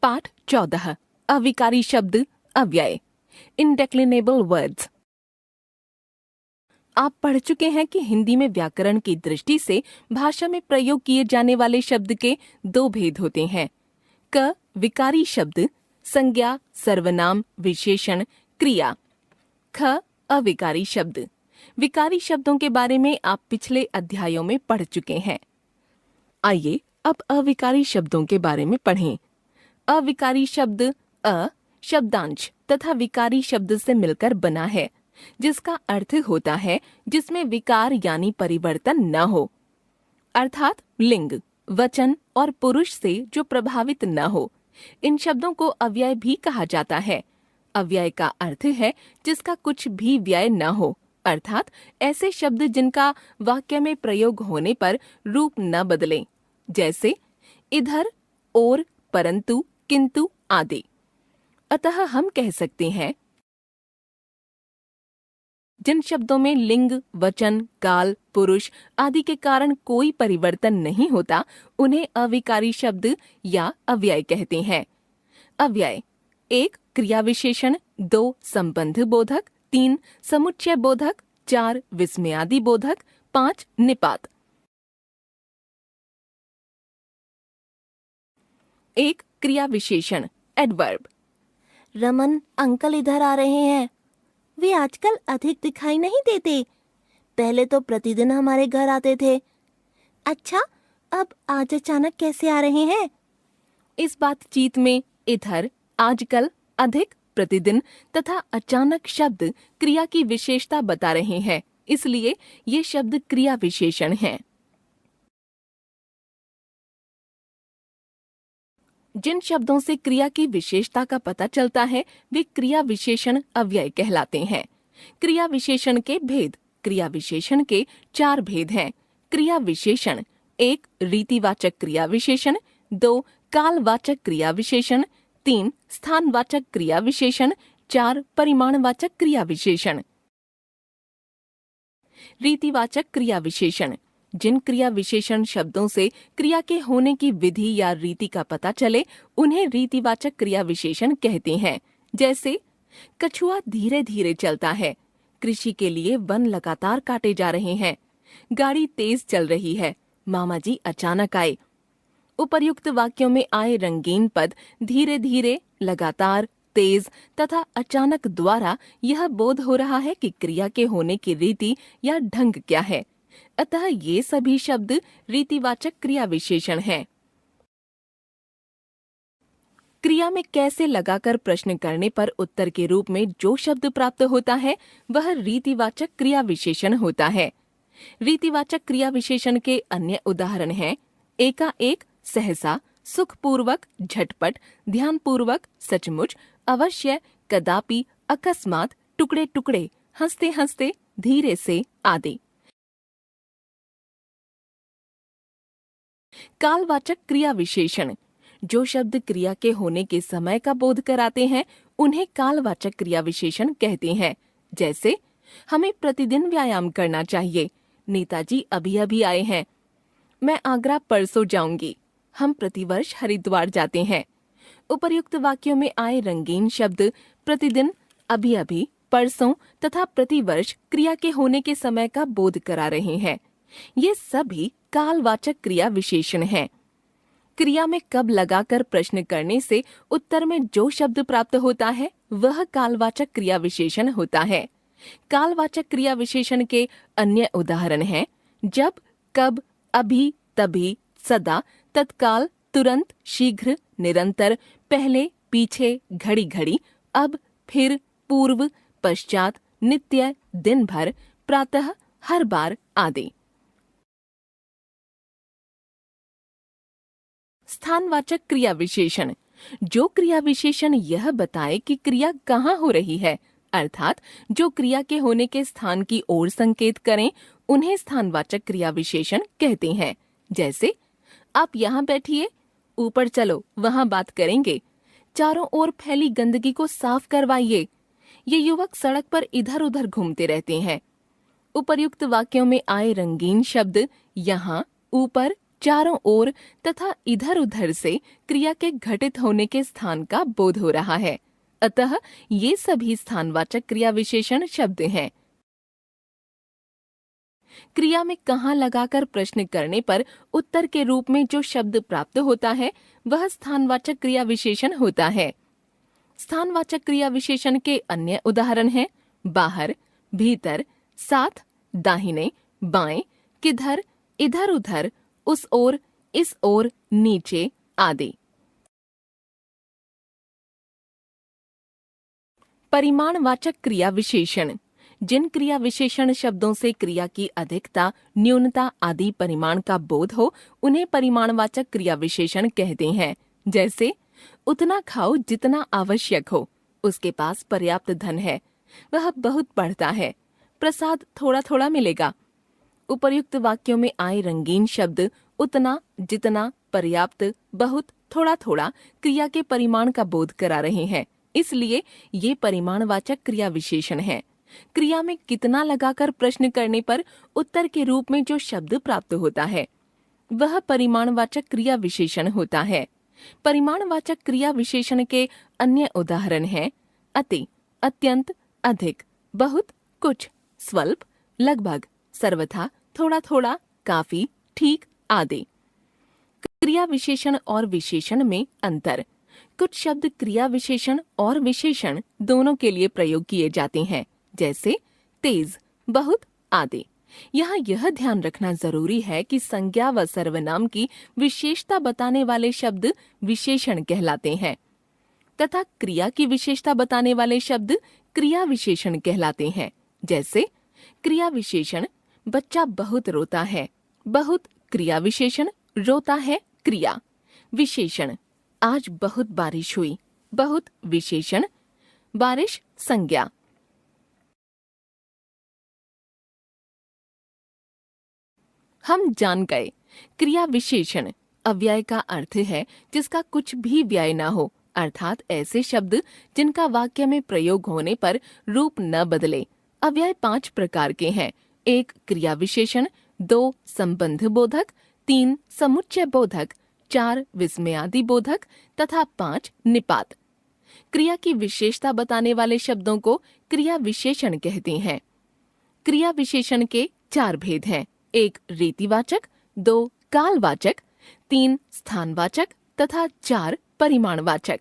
पाठ 14 अविकारी शब्द अव्यय इंडेक्लिनेबल वर्ड्स। आप पढ़ चुके हैं कि हिंदी में व्याकरण की दृष्टि से भाषा में प्रयोग किए जाने वाले शब्द के दो भेद होते हैं। क विकारी शब्द संज्ञा, सर्वनाम, विशेषण, क्रिया। ख अविकारी शब्द। विकारी शब्दों के बारे में आप पिछले अध्यायों में पढ़ चुके हैं। आइए अब अविकारी शब्दों के बारे में पढ़ें। अविकारी शब्द अ शब्दांश तथा विकारी शब्द से मिलकर बना है, जिसका अर्थ होता है जिसमें विकार यानी परिवर्तन न हो, अर्थात लिंग, वचन और पुरुष से जो प्रभावित न हो। इन शब्दों को अव्यय भी कहा जाता है। अव्यय का अर्थ है जिसका कुछ भी व्यय न हो, अर्थात ऐसे शब्द जिनका वाक्य में प्रयोग होने पर रूप न बदले, जैसे इधर, और, परंतु, किंतु आदि। अतः हम कह सकते हैं जिन शब्दों में लिंग, वचन, काल, पुरुष आदि के कारण कोई परिवर्तन नहीं होता, उन्हें अविकारी शब्द या अव्यय कहते हैं। अव्यय 1 क्रिया विशेषण, 2 संबंध बोधक, 3 समुच्चय बोधक, 4 विस्मयादि बोधक, 5 निपात। 1 क्रिया विशेषण एडवर्ब। रमन अंकल इधर आ रहे हैं। वे आजकल अधिक दिखाई नहीं देते। पहले तो प्रतिदिन हमारे घर आते थे। अच्छा, अब आज अचानक कैसे आ रहे हैं? इस बातचीत में इधर, आजकल, अधिक, प्रतिदिन तथा अचानक शब्द क्रिया की विशेषता बता रहे हैं, इसलिए ये शब्द क्रिया विशेषण हैं। जिन शब्दों से क्रिया की विशेषता का पता चलता है वे क्रिया विशेषण अव्यय कहलाते हैं। क्रिया विशेषण के भेद। क्रिया विशेषण के 4 भेद हैं। क्रिया विशेषण 1 रीतिवाचक क्रिया विशेषण, 2 कालवाचक क्रिया विशेषण, 3 स्थानवाचक क्रिया विशेषण, 4 परिमाणवाचक क्रिया विशेषण। रीतिवाचक क्रिया विशेषण जिन क्रिया विशेषण शब्दों से क्रिया के होने की विधि या रीति का पता चले उन्हें रीतिवाचक क्रिया विशेषण कहते हैं। जैसे कछुआ धीरे धीरे चलता है, कृषि के लिए वन लगातार काटे जा रहे हैं, गाड़ी तेज चल रही है, मामा जी अचानक आए। उपर्युक्त वाक्यों में आए रंगीन पद धीरे धीरे, लगातार, तेज तथा अचानक द्वारा यह बोध हो रहा है कि क्रिया के होने की रीति या ढंग क्या है। अतः ये सभी शब्द रीतिवाचक क्रिया विशेषण हैं। क्रिया में कैसे लगाकर प्रश्न करने पर उत्तर के रूप में जो शब्द प्राप्त होता है वह रीतिवाचक क्रिया विशेषण होता है। रीतिवाचक क्रिया विशेषण के अन्य उदाहरण हैं एकाएक, सहसा, सुखपूर्वक, झटपट, ध्यानपूर्वक, सचमुच, अवश्य, कदापि, अकस्मात, टुकड़े टुकड़े, हंसते हंसते, धीरे से आदि। कालवाचक क्रिया विशेषण जो शब्द क्रिया के होने के समय का बोध कराते हैं उन्हें कालवाचक क्रिया विशेषण कहते हैं। जैसे हमें प्रतिदिन व्यायाम करना चाहिए, नेताजी अभी अभी आए हैं, मैं आगरा परसों जाऊंगी, हम प्रतिवर्ष हरिद्वार जाते हैं। उपर्युक्त वाक्यों में आए रंगीन शब्द प्रतिदिन, अभी अभी, परसों तथा प्रतिवर्ष क्रिया के होने के समय का बोध करा रहे हैं। ये सभी कालवाचक क्रिया विशेषण हैं। क्रिया में कब लगाकर प्रश्न करने से उत्तर में जो शब्द प्राप्त होता है वह कालवाचक क्रिया विशेषण होता है। कालवाचक क्रिया विशेषण के अन्य उदाहरण हैं जब, कब, अभी, तभी, सदा, तत्काल, तुरंत, शीघ्र, निरंतर, पहले, पीछे, घड़ी घड़ी, अब, फिर, पूर्व, पश्चात, नित्य, दिन भर, प्रातः, हर बार आदि। स्थानवाचक क्रिया विशेषण जो क्रिया विशेषण यह बताए कि क्रिया कहाँ हो रही है, अर्थात जो क्रिया के होने के स्थान की ओर संकेत करें उन्हें स्थानवाचक क्रिया विशेषण कहते हैं। जैसे आप यहाँ बैठिए, ऊपर चलो वहाँ बात करेंगे, चारों ओर फैली गंदगी को साफ करवाइए, ये युवक सड़क पर इधर उधर घूमते रहते हैं। उपर्युक्त वाक्यों में आए रंगीन शब्द यहाँ, ऊपर, चारों ओर तथा इधर उधर से क्रिया के घटित होने के स्थान का बोध हो रहा है। अतः ये सभी स्थानवाचक क्रिया विशेषण शब्द हैं। क्रिया में कहाँ लगाकर प्रश्न करने पर उत्तर के रूप में जो शब्द प्राप्त होता है वह स्थानवाचक क्रिया विशेषण होता है। स्थानवाचक क्रिया विशेषण के अन्य उदाहरण हैं बाहर, भीतर, साथ, दाहिने, बाएं, किधर, इधर उधर, उस ओर, इस ओर, नीचे आदि। परिमाणवाचक क्रिया विशेषण। जिन क्रिया विशेषण शब्दों से क्रिया की अधिकता, न्यूनता आदि परिमाण का बोध हो उन्हें परिमाणवाचक क्रिया विशेषण कहते हैं। जैसे उतना खाओ जितना आवश्यक हो, उसके पास पर्याप्त धन है, वह बहुत पढ़ता है, प्रसाद थोड़ा थोड़ा मिलेगा। उपर्युक्त वाक्यों में आए रंगीन शब्द उतना, जितना, पर्याप्त, बहुत, थोड़ा थोड़ा क्रिया के परिमाण का बोध करा रहे हैं, इसलिए ये परिमाणवाचक क्रिया विशेषण हैं। क्रिया में कितना लगाकर प्रश्न करने पर उत्तर के रूप में जो शब्द प्राप्त होता है वह परिमाणवाचक क्रिया विशेषण होता है। परिमाणवाचक क्रिया विशेषण के अन्य उदाहरण हैं अति, अत्यंत, अधिक, बहुत, कुछ, स्वल्प, लगभग, सर्वथा, थोड़ा थोड़ा, काफी, ठीक आदि। क्रिया विशेषण और विशेषण में अंतर। कुछ शब्द क्रिया विशेषण और विशेषण दोनों के लिए प्रयोग किए जाते हैं, जैसे तेज, बहुत आदि। यहाँ यह ध्यान रखना जरूरी है कि संज्ञा व सर्वनाम की विशेषता बताने वाले शब्द विशेषण कहलाते हैं तथा क्रिया की विशेषता बताने वाले शब्द क्रिया विशेषण कहलाते हैं। जैसे क्रिया विशेषण बच्चा बहुत रोता है, बहुत क्रिया विशेषण, रोता है क्रिया विशेषण। आज बहुत बारिश हुई, बहुत विशेषण, बारिश संज्ञा। हम जान गए क्रिया विशेषण अव्यय का अर्थ है जिसका कुछ भी व्यय न हो, अर्थात ऐसे शब्द जिनका वाक्य में प्रयोग होने पर रूप न बदले। अव्यय 5 प्रकार के हैं। 1 क्रिया विशेषण, 2 संबंध बोधक, 3 समुच्चय बोधक, 4 विस्मयादि बोधक तथा 5 निपात। क्रिया की विशेषता बताने वाले शब्दों को क्रिया विशेषण कहते हैं। क्रिया विशेषण के 4 भेद हैं। 1 रीतिवाचक, 2 कालवाचक, 3 स्थानवाचक तथा 4 परिमाणवाचक।